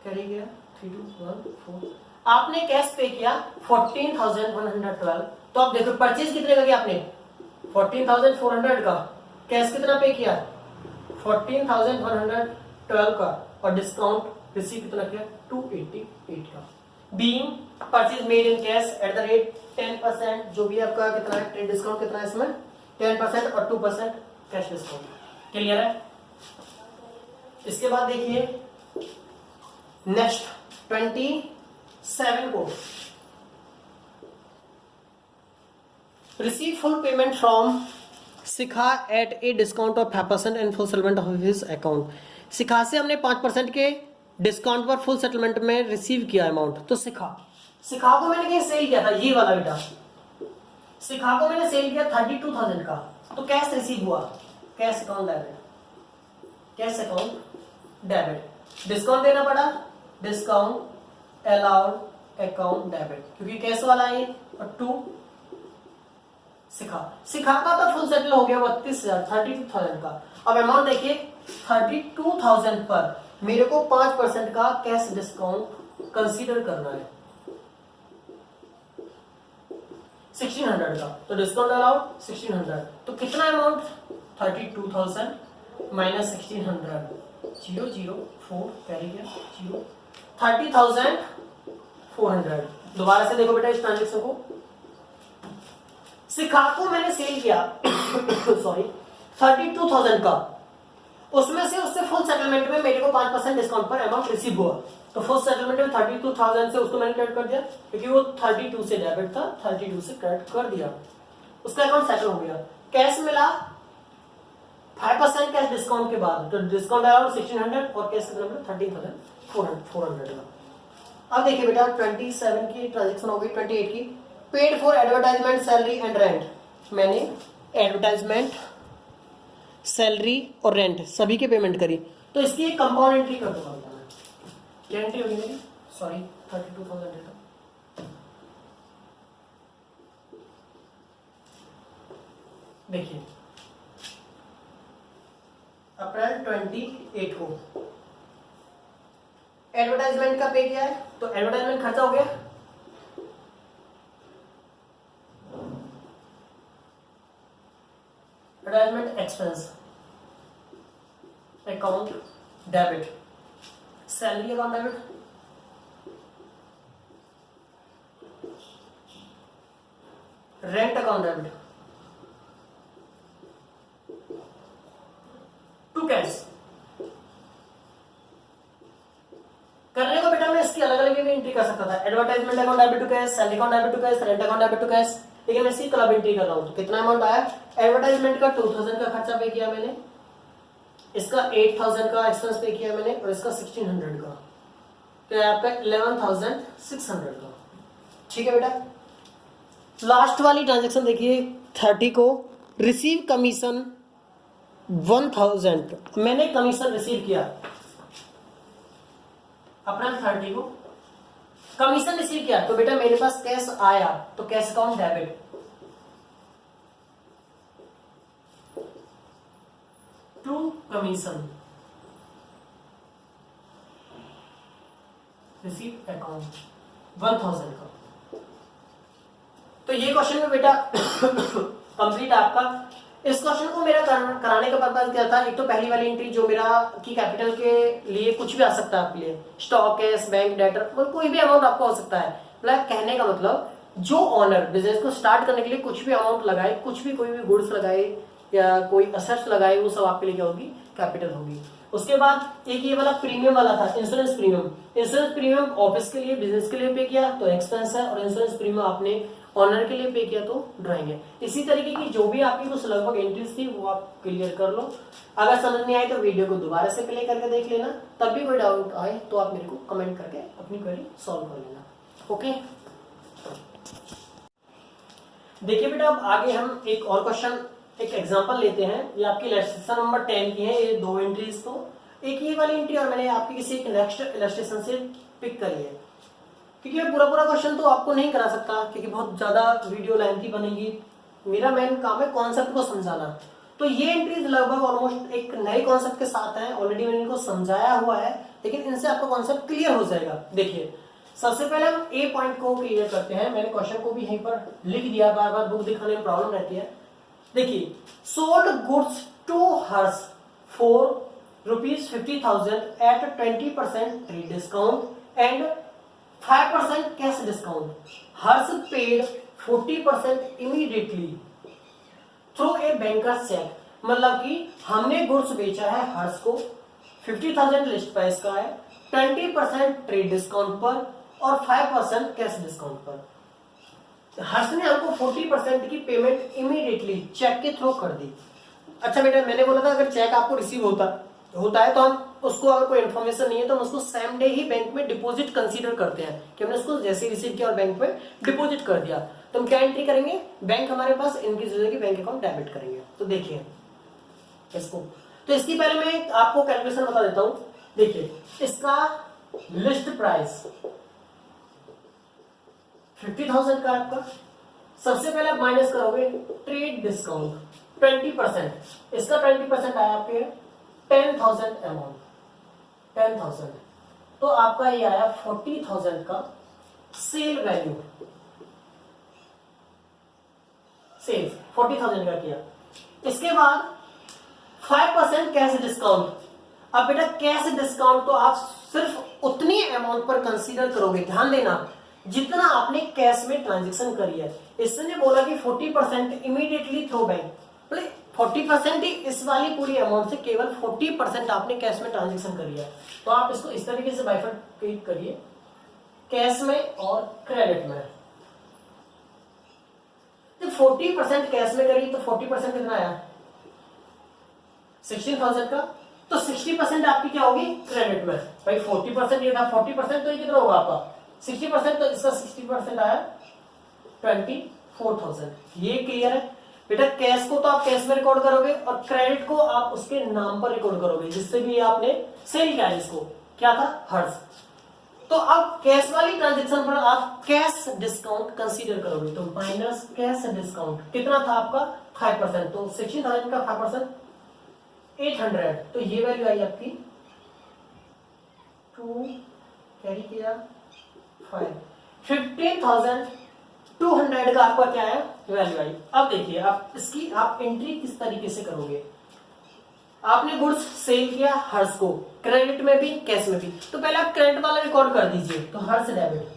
कैरी गया 3 2 1 4। आपने कैश पे किया 14,112, तो आप देखो परचेज कितने का किया आपने 14,400 का, कैश कितना पे किया 14,112 का, और डिस्काउंट रिसीव कितना किया 288 का। Being purchase made in cash at the rate 10%, जो भी आपका कितना है ट्रेड डिस्काउंट कितना है इसमें 10% और 2% कैश डिस्काउंट। क्लियर है। इसके बाद देखिए नेक्स्ट 27 को, receive full payment from Shikha at a discount of 5% and full settlement of his account. Shikha से हमने 5% के डिस्काउंट पर फुल सेटलमेंट में रिसीव किया अमाउंट, तो शिखा को मैंने कहीं सेल किया था, ये वाला बेटा, शिखा को मैंने सेल किया 32,000 का, तो कैश रिसीव हुआ, cash account debit, cash account debit, discount देना पड़ा, डिस्काउंट अलाउड अकाउंट डेबिट, क्योंकि कैश वाला है, और 2 शिखा का तो फुल सेटल हो गया 32,000 का। अब अमाउंट देखिए 32,000 पर मेरे को 5% का कैश डिस्काउंट कंसीडर करना है 1600 का, तो डिस्काउंट अलाउड 1600, तो कितना अमाउंट 32,000 माइनस 1600, 004 कैरी गया 0, 30,400। दोबारा से देखो बेटा इस ट्रांजेक्शन को, शिखा को मैंने सेल किया सॉरी 32,000 का, उसमें से उससे फुल सेटलमेंट में मेरे को 5% डिस्काउंट पर अमाउंट रिसीव हुआ, तो फुल सेटलमेंट में 32,000 से उसको मैंने क्रेडिट कर दिया, क्योंकि वो 32 से डेबिट था, 32 से क्रेडिट कर दिया, उसका अकाउंट सेटल हो गया। कैश मिला 5% कैश डिस्काउंट के बाद, तो डिस्काउंट आया 1600 और कैश सेटलमेंट 13,400 का। अब देखिए बेटा 27 की ट्रांजेक्शन हो गई, 28 की, paid for advertisement salary and rent, मैंने एडवर्टाइजमेंट सैलरी और रेंट सभी की पेमेंट करी, तो इसकी एक कंपाउंड एंट्री कर दूंगा मैं, क्या एंट्री होगी मेरी, सॉरी 32,000 डेटा, देखिए अप्रैल 28 को एडवर्टाइजमेंट का पे किया है, तो एडवर्टाइजमेंट खर्चा हो गया, advertisement expense account debit, salary account debit, rent account debit, to cash भी एंट्री कर सकता था। Advertisement account debit to cash, salary account debit to cash, rent account debit to cash, लेकिन मैं सी क्लब एंट्री कर रहा हूँ। तो कितना अमाउंट आया? एडवर्टाइजमेंट का 2000 का खर्चा पे किया मैंने, इसका 8000 का एक्सपेंस पे किया मैंने, और इसका 1600 का, तो आपका 11600 का। ठीक है बेटा। लास्ट वाली ट्रांजेक्शन देखिए 30 को, रिसीव कमीशन 1000, मैंने कमीशन रिसीव किया अपना 30 को कमीशन रिसीव किया, तो बेटा मेरे पास कैश आया, तो cash account debit to commission receive account 1000 का। तो ये क्वेश्चन में बेटा कंप्लीट आपका। इस क्वेश्चन को मेरा कराने का पर्पज क्या था? एक तो पहली वाली एंट्री जो मेरा की कैपिटल के लिए कुछ भी आ सकता है आपके लिए, स्टॉक, कैश, बैंक, डेटर, मतलब कोई भी अमाउंट आपको हो सकता है। मतलब कहने का मतलब जो ऑनर बिजनेस को स्टार्ट करने के लिए कुछ भी अमाउंट लगाए, कुछ भी कोई भी गुड्स लगाए या कोई असेट्स लगाए, वो सब आपके लिए क्या होगी? कैपिटल होगी। उसके बाद एक ये वाला प्रीमियम वाला था, insurance premium. Insurance premium office के लिए, बिजनेस के लिए पे किया तो एक्सपेंस है, और इंश्योरेंस प्रीमियम आपने ऑनर के लिए पे किया तो ड्राइंग है। इसी तरीके की जो भी आपकी कुछ लगभग एंट्रीज थी वो आप क्लियर कर लो। अगर समझ नहीं आए तो वीडियो को दोबारा से प्ले करके देख लेना, तब भी कोई डाउट आए तो आप मेरे को कमेंट करके अपनी क्वेरी सॉल्व कर लेना। ओके, देखिए बेटा अब आगे हम एक और क्वेश्चन, एक एग्जांपल लेते हैं। ये आपकी इलस्ट्रेशन नंबर 10 की है, ये दो एंट्रीज, तो एक ये वाली एंट्री और मैंने आपकी किसी एक नेक्स्ट इलस्ट्रेशन से पिक करी है, क्योंकि मैं पूरा क्वेश्चन तो आपको नहीं करा सकता क्योंकि बहुत ज्यादा वीडियो लेंथी बनेगी। मेरा मेन काम है कॉन्सेप्ट को समझाना। तो ये एंट्रीज लगभग ऑलमोस्ट एक नए कॉन्सेप्ट के साथ हैं, ऑलरेडी मैंने इनको समझाया हुआ है, लेकिन इनसे आपका कॉन्सेप्ट क्लियर हो जाएगा। देखिए सबसे पहले हम ए पॉइंट को क्लियर करते हैं। मैंने क्वेश्चन को भी यहीं पर लिख दिया, बार बार बुक दिखाने में प्रॉब्लम रहती है। देखिए, sold goods to Harsh for ₹50,000 at 20% trade discount and 5% cash discount. Harsh paid 40% immediately through a banker's cheque. मतलब कि हमने गुड्स बेचा है हर्ष को, 50,000 लिस्ट प्राइस का है, 20% ट्रेड डिस्काउंट पर और 5% कैश डिस्काउंट पर। हर्ष ने हमको 40% की पेमेंट इमीडिएटली चेक के थ्रू कर दी। अच्छा बेटा, मैंने बोला था अगर चेक आपको रिसीव होता है तो हम उसको, अगर कोई इन्फॉर्मेशन नहीं है तो हम उसको सेम डे ही बैंक में डिपॉजिट कंसीडर करते हैं कि हमने उसको जैसे रिसीव किया और बैंक में डिपॉजिट कर दिया। तो हम क्या एंट्री करेंगे? बैंक हमारे पास इनकी जगह की बैंक अकाउंट डेबिट करेंगे। तो देखिए इसको, तो इसकी पहले मैं आपको कैलकुलेशन बता देता हूं। देखिए इसका लिस्ट प्राइस 50,000 का आपका, सबसे पहले आप माइनस करोगे ट्रेड डिस्काउंट 20%, इसका 20% आया आपके 10,000 अमाउंट, 10,000, तो आपका ये आया 40,000 का सेल वैल्यू, सेल्स 40,000 का किया। इसके बाद 5% कैश डिस्काउंट। अब बेटा कैश डिस्काउंट तो आप सिर्फ उतनी अमाउंट पर कंसीडर करोगे, ध्यान देना जितना आपने कैश में ट्रांजेक्शन करी है। इसने बोला कि 40% इमीडिएटली थ्रू बैंक, 40% ही इस वाली पूरी अमाउंट से केवल 40% आपने कैश में ट्रांजेक्शन करी है। तो आप इसको इस तरीके से बाइफरकेट करिए, कैश में और क्रेडिट में। तो 40% कैश में करी तो 40% कितना आया? 16,000 का। तो 60% आपकी क्या होगी? क्रेडिट में। भाई 40% ये था, 40% तो ये कितना होगा आपका? 60%, तो इसका 60% आया 24,000। ये क्लियर है बेटा। कैश को तो आप कैश में रिकॉर्ड करोगे और क्रेडिट को आप उसके नाम पर रिकॉर्ड करोगे जिससे भी आपने सेल किया। इसको क्या था? हर्ष। तो अब कैश वाली ट्रांजेक्शन पर आप कैश डिस्काउंट कंसीडर करोगे, तो माइनस कैश डिस्काउंट कितना था आपका? 5%। तो 16,000 का 5% 800, तो ये वैल्यू आई आपकी 2 कैरी किया 5, 15,200 का आपका क्या है? वैल्यू आई। अब देखिए आप इसकी आप एंट्री किस तरीके से करोगे। आपने गुड्स सेल किया हर्ष को, क्रेडिट में भी कैश में भी, तो पहले आप क्रेडिट वाला रिकॉर्ड कर दीजिए। तो हर्ष डेबिट,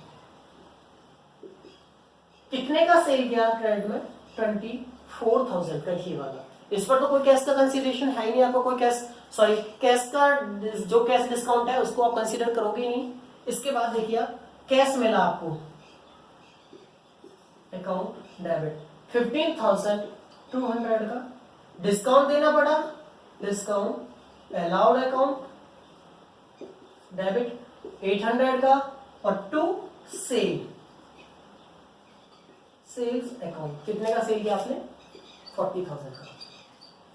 कितने का सेल किया क्रेडिट में? 24,000 का ये वाला। इस पर तो कोई कैश का कंसीडरेशन है ही नहीं, आपको कोई कैश, सॉरी कैश का जो कैश डिस्काउंट है उसको आप कंसीडर करोगे ही नहीं। इसके बाद देखिए आप कैश मिला आपको, अकाउंट डेबिट 15,200 का, डिस्काउंट देना पड़ा, डिस्काउंट अलाउड अकाउंट डेबिट 800 का, और टू सेल्स अकाउंट कितने का सेल किया आपने, 40,000 का।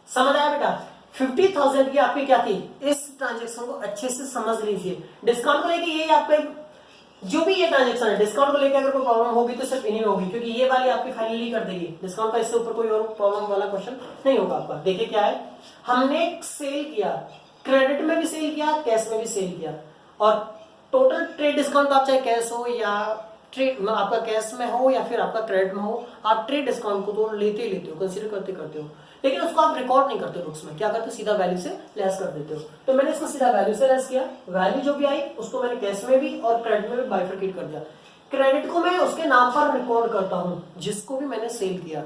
समझ आया बेटा? 50,000 की आपकी क्या थी, इस ट्रांजेक्शन को अच्छे से समझ लीजिए। डिस्काउंट को लेके ये आपका जो भी ये ट्रांजेक्शन है, डिस्काउंट को लेकर अगर कोई प्रॉब्लम होगी तो सिर्फ इन्हीं में होगी, क्योंकि ये वाली आपकी फाइनली कर देगी डिस्काउंट का, इससे ऊपर कोई और प्रॉब्लम वाला क्वेश्चन नहीं होगा आपका। देखिए क्या है, हमने सेल किया, क्रेडिट में भी सेल किया, कैश में भी सेल किया, और टोटल ट्रेड डिस्काउंट आप चाहे कैश हो या ट्रेड आपका कैश में हो या फिर आपका क्रेडिट में हो, आप ट्रेड डिस्काउंट को तो लेते ही लेते हो, कंसीडर करते हो, लेकिन उसको आप रिकॉर्ड नहीं करते बुक्स में। क्या करते हो, सीधा वैल्यू से लेस कर देते हो। तो मैंने इसको सीधा वैल्यू से लेस किया, वैल्यू जो भी आई उसको मैंने कैश में भी और क्रेडिट में भी बाइफरकेट कर दिया। क्रेडिट को मैं उसके नाम पर रिकॉर्ड करता हूं जिसको भी मैंने सेल किया,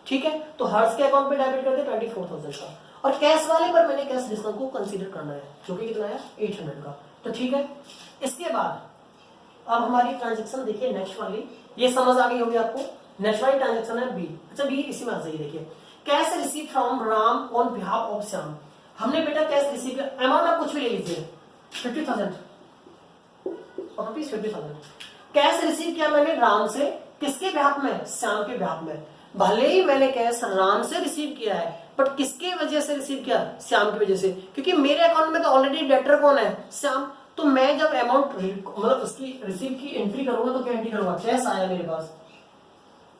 ठीक है। तो हर्ष के अकाउंट पे डेबिट कर दिया 24,000 का, और कैश वाले पर मैंने कैश डिस्काउंट को कंसीडर करना है, जो कि कितना है 800 का। तो ठीक है, इसके बाद अब हमारी ट्रांजेक्शन देखिए नेक्स्ट वाली, ये समझ आ गई होगी आपको। नेक्स्ट वाली ट्रांजेक्शन है बी। अच्छा बी इसी में आ जाइए, देखिए cash receive from Ram on behalf of Shyam. हमने बेटा कैश रिसीव किया, अमाउंट आप कुछ भी ले लीजिए 50,000 और रुपीज 50,000। कैश रिसीव किया मैंने राम से, किसके बिहाफ में, श्याम के बिहाफ में। भले ही मैंने कैश राम से रिसीव किया है, बट किसके वजह से रिसीव किया, श्याम की वजह से, क्योंकि मेरे अकाउंट में तो ऑलरेडी डेटर कौन है, श्याम। तो मैं जब अमाउंट मतलब उसकी रिसीव की एंट्री करूंगा तो क्या एंट्री करूंगा, कैश आया मेरे पास,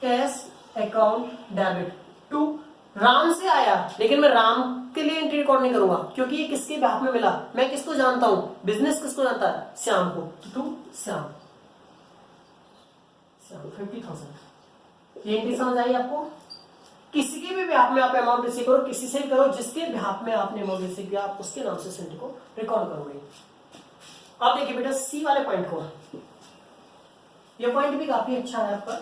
cash account debit to Ram से आया, लेकिन मैं राम के लिए एंट्री रिकॉर्ड नहीं करूंगा, क्योंकि ये किसके बिहाफ में मिला, मैं किसको जानता हूं, बिजनेस किसको जानता है, श्याम को। टू श्याम 50,000। ये एंट्री समझ आई आपको? किसी के भी बिहाफ में आप अमाउंट रिसीव करो, किसी से करो, जिसके बिहाफ में आपने अमाउंट रिसीव किया आप उसके नाम से इस एंट्री को रिकॉर्ड करोगे। अब देखिए बेटा सी वाले पॉइंट को, ये पॉइंट भी काफी अच्छा है आपका,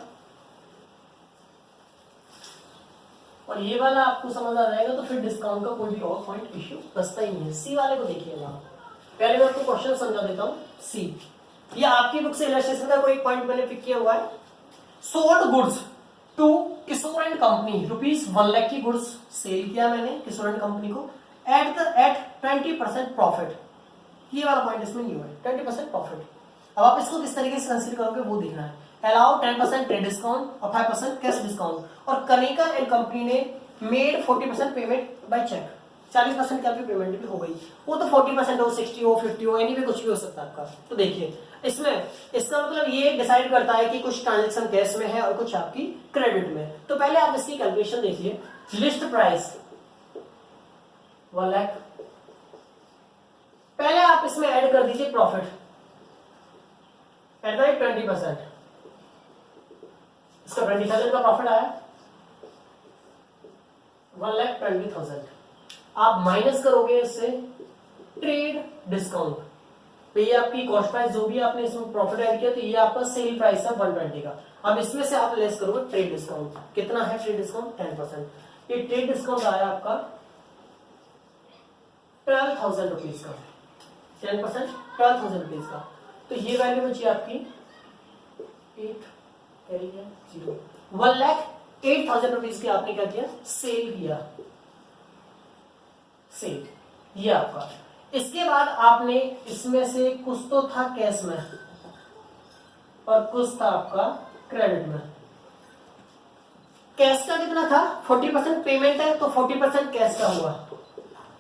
और ये वाला आपको समझ आ जाएगा तो फिर डिस्काउंट का कोई भी और पॉइंट इश्यू बचता ही नहीं है। सी वाले को देखिएगा, पहले मैं आपको क्वेश्चन समझा देता हूं। सी, ये आपकी बुक से इलस्ट्रेशन का कोई पॉइंट मैंने पिक किया हुआ है। Sold goods to Kishore and company, ₹1 lakh की गुड्स सेल किया मैंने किशोर एंड कंपनी को एट 20% प्रॉफिट। ये वाला पॉइंट इसमें नहीं हुआ है, 20% प्रॉफिट। अब आप इसको किस तरीके से कंसीडर करोगे वो देखना है। अलाउ 10% ट्रेड डिस्काउंट और 5% कैश डिस्काउंट, और कनिका एंड कंपनी ने मेड 40% पेमेंट बाय चेक, 40% की आपकी पेमेंट भी हो गई। वो तो 40% हो, 60 हो, 50 हो, एनी वे कुछ भी हो सकता है आपका। तो देखिए इसमें इसका मतलब ये डिसाइड करता है कि कुछ ट्रांजेक्शन कैश में है और कुछ आपकी क्रेडिट में। तो पहले आप इसकी कैलकुलेशन देखिए। लिस्ट प्राइस 1 लाख, पहले आप इसमें ऐड कर दीजिए प्रॉफिट एट द रेट 20%। इसका 20,000 का प्रॉफिट आया, 1,20,000। आप माइनस करोगे इससे ट्रेड डिस्काउंट, तो ये आपकी कॉस्ट प्राइस जो भी आपने इसमें प्रॉफिट ऐड किया, तो ये आपका सेल प्राइस है 120 का। अब इसमें से आप लेस करोगे ट्रेड डिस्काउंट, कितना है ट्रेड डिस्काउंट, 10%। ये ट्रेड डिस्काउंट आया आपका 12,000 रुपीज का, 10% 12,000 रुपीज का। तो ये वैल्यू बची आपकी 1,08,000 रुपीज की आपने क्या किया, सेल किया, सेल, ये आपका। इसके बाद आपने इसमें से कुछ तो था कैश में और कुछ था आपका क्रेडिट में। कैश का कितना था, 40% पेमेंट है तो 40% कैश का हुआ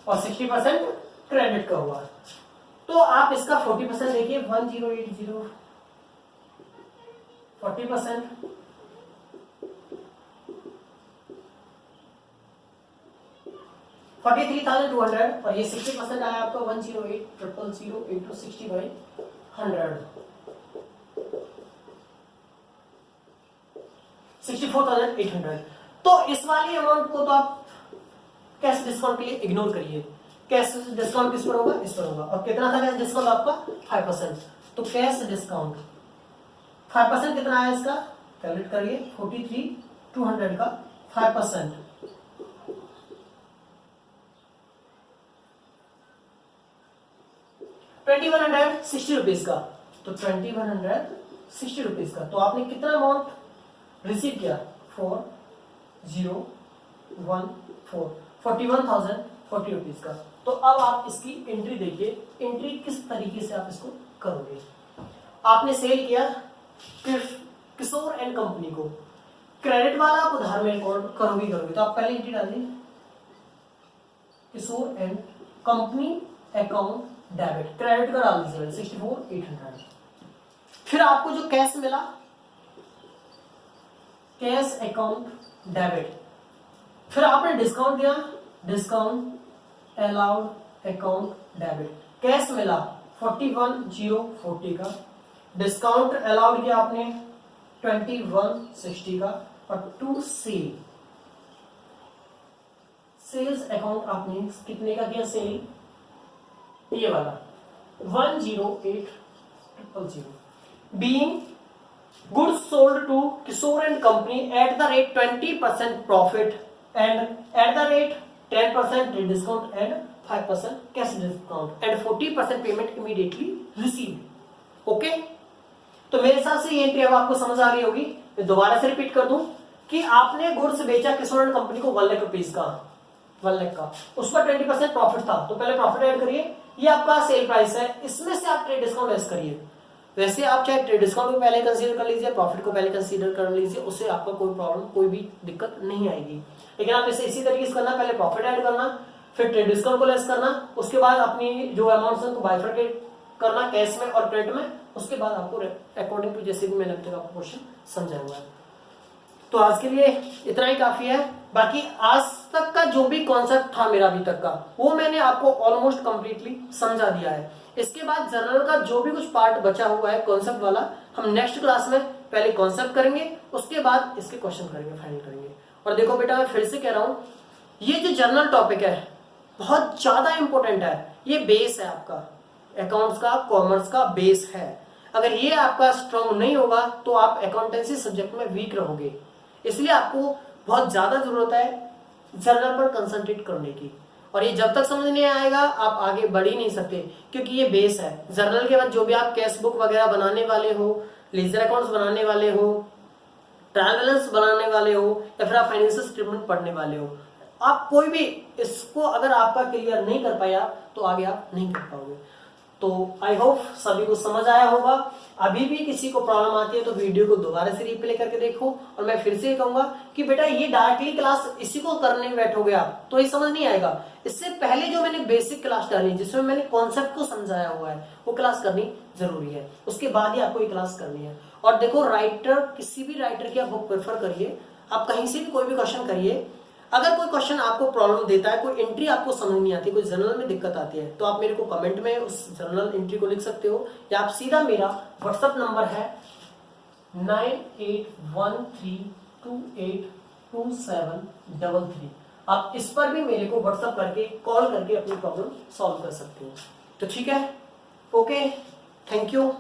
और 60% क्रेडिट का हुआ। तो आप इसका 40% देखिए, 1080 40%, 43,200, और ये 60% आया आपका 108,000 इंटू 60/100, 64,800। तो इस वाली अमाउंट को तो आप कैश डिस्काउंट के लिए इग्नोर करिए। कैश डिस्काउंट किस पर होगा, इस पर होगा। और कितना था कैश डिस्काउंट आपका, 5%। तो कैश डिस्काउंट 5% कितना है इसका, कैलकुलेट करिए, 43,200 का 5% 2160 रुपीज का। तो तो 2160 रुपीज का। तो आपने कितना अमाउंट रिसीव किया? 41,040 रुपीज का। तो अब आप इसकी एंट्री देखिए, एंट्री किस तरीके से आप इसको करोगे। आपने सेल किया किशोर एंड कंपनी को, क्रेडिट वाला आप उधार में करोगे। तो आप पहले एंट्री डालिए Kishore and company account debit, credit का डाल दीजिए 64,800। फिर आपको जो कैश मिला, कैश अकाउंट डेबिट। फिर आपने डिस्काउंट दिया, discount allowed account debit. Cash मिला 41,040 का, डिस्काउंट अलाउड किया आपने 2160 का, और टू सेल्स अकाउंट आपने कितने का किया? सेल ये वाला 108,000 being goods sold to Kishore and Company at the rate 20% profit and at the rate 10% discount and 5% cash discount and 40% payment immediately received. Okay, तो मेरे हिसाब से ये एंट्री अब आपको समझ आ रही होगी। मैं दोबारा से रिपीट कर दूं कि आपने गुड्स बेचा किशोर एंड कंपनी को 1 लाख रुपीज का, 1 लाख का, उस पर 20% प्रॉफिट था। तो पहले प्रॉफिट ऐड करिए, ये आपका सेल प्राइस है, इसमें से आप ट्रेड डिस्काउंट लेस करिए। वैसे आप चाहे ट्रेड डिस्काउंट को पहले कंसीडर कर लीजिए, प्रॉफिट को पहले कंसीडर कर लीजिए, उससे आपका कोई प्रॉब्लम, कोई भी दिक्कत नहीं आएगी। लेकिन आप इसे इसी तरीके से करना, पहले प्रॉफिट ऐड करना, फिर ट्रेड डिस्काउंट को लेस करना, उसके बाद अपनी जो अमाउंट है उनको बाइफरकेट करना कैश में और क्रेडिट में, उसके बाद आपको अकॉर्डिंग टू जैसे भी मैंने अब तक आपको क्वेश्चन समझाया हुआ है। तो आज के लिए इतना ही काफी है। बाकी आज तक का जो भी कॉन्सेप्ट था मेरा अभी तक का, वो मैंने आपको ऑलमोस्ट कंप्लीटली समझा दिया है। इसके बाद जर्नल का जो भी कुछ पार्ट बचा हुआ है कॉन्सेप्ट वाला, हम नेक्स्ट क्लास में पहले कॉन्सेप्ट करेंगे, उसके बाद इसके क्वेश्चन करेंगे, फाइनल करेंगे। और देखो बेटा, मैं फिर से कह रहा हूं, ये जो जर्नल टॉपिक है बहुत ज्यादा इंपॉर्टेंट है। ये बेस है आपका, अकाउंट्स का, कॉमर्स का बेस है। अगर ये आपका स्ट्रॉन्ग नहीं होगा तो आप अकाउंटेंसी सब्जेक्ट में वीक रहोगे। इसलिए आपको बहुत ज्यादा जरूरत है जर्नल पर कंसंट्रेट करने की। और ये जब तक समझ नहीं आएगा आप आगे बढ़ ही नहीं सकते, क्योंकि ये बेस है। जर्नल के बाद जो भी आप कैश बुक वगैरह बनाने वाले हो, लेजर अकाउंट्स बनाने वाले हो, ट्रायल बैलेंस बनाने वाले हो, या फिर आप फाइनेंशियल स्टेटमेंट पढ़ने वाले हो, आप कोई भी इसको अगर आपका क्लियर नहीं कर पाया तो आगे आप नहीं कर पाओगे। तो आई होप सभी को समझ आया होगा। अभी भी किसी को प्रॉब्लम आती है तो वीडियो को दोबारा से रिप्ले करके देखो। और मैं फिर से कहूंगा कि बेटा ये डायरेक्टली क्लास इसी को करने बैठोगे आप तो ये समझ नहीं आएगा। इससे पहले जो मैंने बेसिक क्लास डाली जिसमें मैंने कॉन्सेप्ट को समझाया हुआ है वो क्लास करनी जरूरी है, उसके बाद ही आपको ये क्लास करनी है। और देखो राइटर, किसी भी राइटर की आप बुक प्रेफर करिए, आप कहीं से भी कोई भी क्वेश्चन करिए। अगर कोई क्वेश्चन आपको प्रॉब्लम देता है, कोई एंट्री आपको समझ नहीं आती, कोई जर्नल में दिक्कत आती है, तो आप मेरे को कमेंट में उस जर्नल एंट्री को लिख सकते हो, या आप सीधा मेरा व्हाट्सएप नंबर है 9813282733, आप इस पर भी मेरे को व्हाट्सएप करके, कॉल करके अपनी प्रॉब्लम सॉल्व कर सकते हो। तो ठीक है, ओके, थैंक यू।